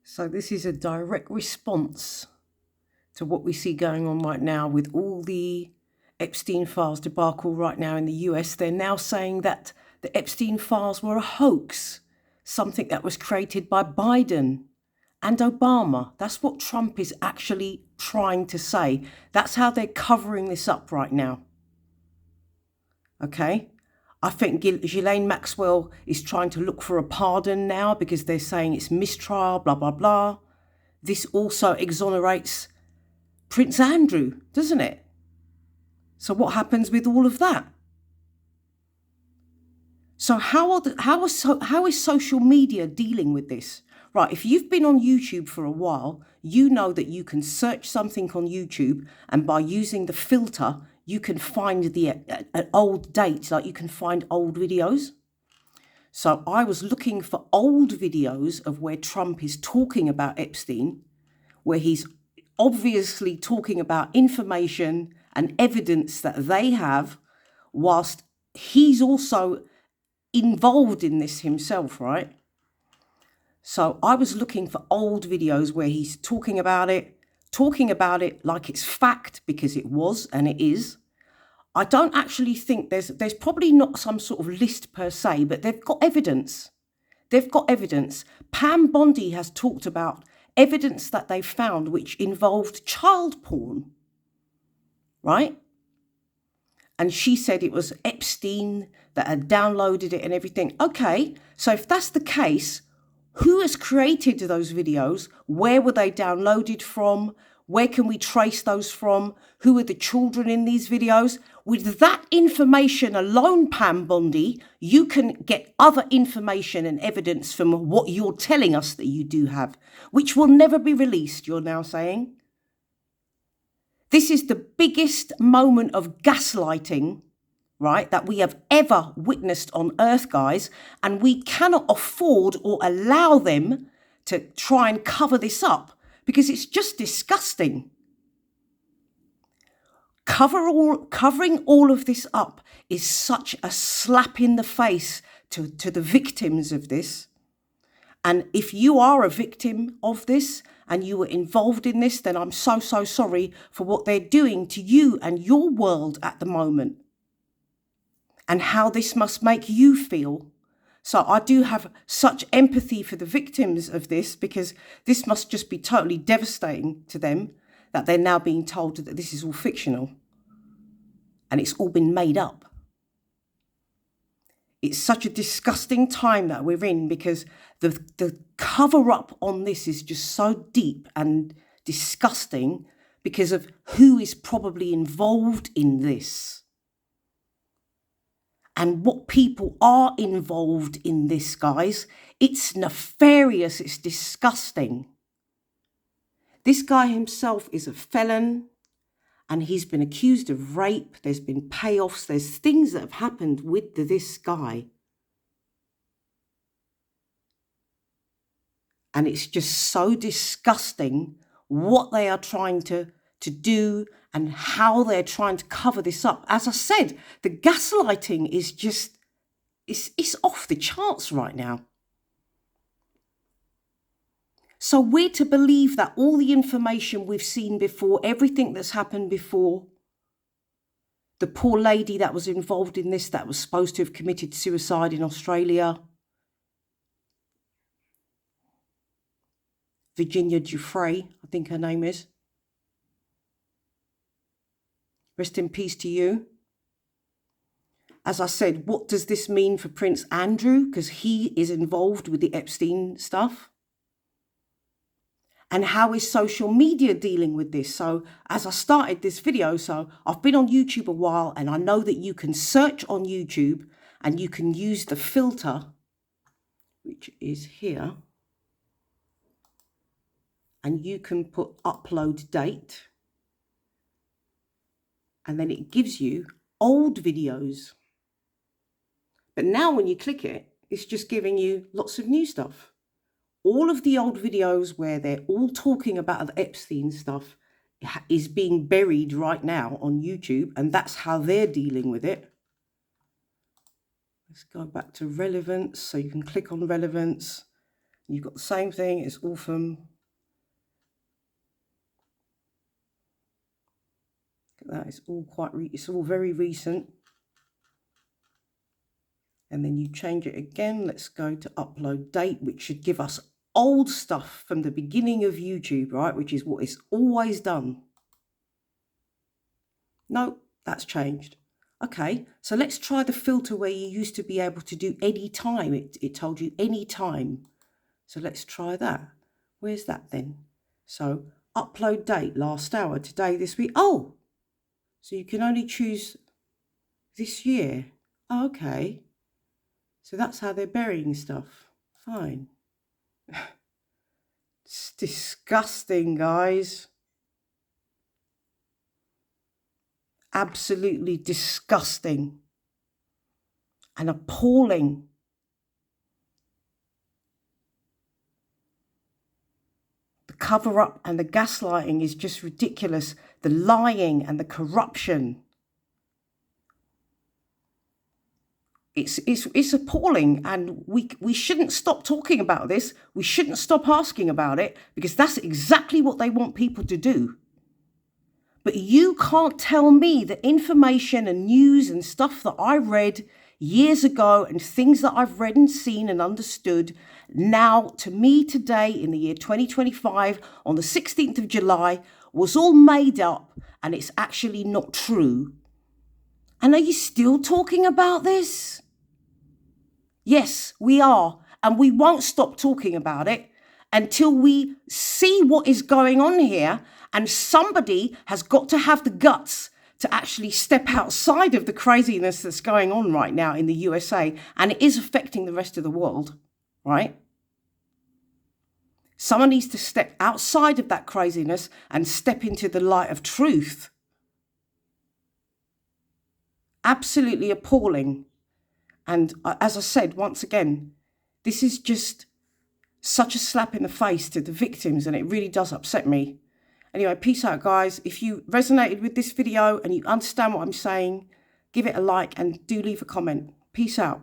So this is a direct response to what we see going on right now with all the Epstein files debacle right now in the US. They're now saying that the Epstein files were a hoax, something that was created by Biden and Obama. That's what Trump is actually trying to say. That's how they're covering this up right now. Okay? I think Ghislaine Maxwell is trying to look for a pardon now because they're saying it's mistrial, blah, blah, blah. This also exonerates Prince Andrew, doesn't it? So what happens with all of that? So how is social media dealing with this? Right, if you've been on YouTube for a while, you know that you can search something on YouTube, and by using the filter, you can find the old dates, like you can find old videos. So I was looking for old videos of where Trump is talking about Epstein, where he's obviously talking about information and evidence that they have, whilst he's also involved in this himself, right? So I was looking for old videos where he's talking about it like it's fact, because it was and it is. I don't actually think there's probably not some sort of list per se, but they've got evidence. They've got evidence. Pam Bondi has talked about evidence that they found which involved child porn, right? And she said it was Epstein that had downloaded it and everything. Okay, so if that's the case, who has created those videos? Where were they downloaded from? Where can we trace those from? Who are the children in these videos? With that information alone, Pam Bondi, you can get other information and evidence from what you're telling us that you do have, which will never be released, you're now saying. This is the biggest moment of gaslighting, right, that we have ever witnessed on earth, guys, and we cannot afford or allow them to try and cover this up, because it's just disgusting. Covering all of this up is such a slap in the face to the victims of this. And if you are a victim of this and you were involved in this, then I'm so sorry for what they're doing to you and your world at the moment, and how this must make you feel. So I do have such empathy for the victims of this, because this must just be totally devastating to them, that they're now being told that this is all fictional and it's all been made up. It's such a disgusting time that we're in, because the cover up on this is just so deep and disgusting because of who is probably involved in this. And what people are involved in this, guys, it's nefarious, it's disgusting. This guy himself is a felon, and he's been accused of rape. There's been payoffs. There's things that have happened with this guy. And it's just so disgusting what they are trying to do and how they're trying to cover this up. As I said, the gaslighting is just, it's off the charts right now. So we're to believe that all the information we've seen before, everything that's happened before, the poor lady that was involved in this, that was supposed to have committed suicide in Australia, Virginia Giuffre, I think her name is. Rest in peace to you. As I said, what does this mean for Prince Andrew? Because he is involved with the Epstein stuff. And how is social media dealing with this? So as I started this video, so I've been on YouTube a while, and I know that you can search on YouTube and you can use the filter, which is here, and you can put upload date, and then it gives you old videos. But now when you click it, it's just giving you lots of new stuff. All of the old videos where they're all talking about the Epstein stuff is being buried right now on YouTube, and that's how they're dealing with it. Let's go back to relevance. So you can click on relevance. You've got the same thing. It's all from... That is all it's all very recent. And then you change it again. Let's go to upload date, which should give us old stuff from the beginning of YouTube, right? Which is what it's always done. No, that's changed. Okay, so let's try the filter where you used to be able to do any time. It told you any time. So let's try that. Where's that then? So upload date, last hour, today, this week. Oh, so you can only choose this year. Oh, okay. So that's how they're burying stuff. Fine. It's disgusting, guys. Absolutely disgusting and appalling. The cover-up and the gaslighting is just ridiculous. The lying and the corruption. It's appalling, and we shouldn't stop talking about this. We shouldn't stop asking about it, because that's exactly what they want people to do. But you can't tell me that information and news and stuff that I read years ago and things that I've read and seen and understood now to me today in the year 2025 on the 16th of July was all made up and it's actually not true. And are you still talking about this? Yes, we are. And we won't stop talking about it until we see what is going on here. And somebody has got to have the guts to actually step outside of the craziness that's going on right now in the USA. And it is affecting the rest of the world, right? Someone needs to step outside of that craziness and step into the light of truth. Absolutely appalling. And as I said, once again, this is just such a slap in the face to the victims, and it really does upset me. Anyway, peace out, guys. If you resonated with this video and you understand what I'm saying, give it a like and do leave a comment. Peace out.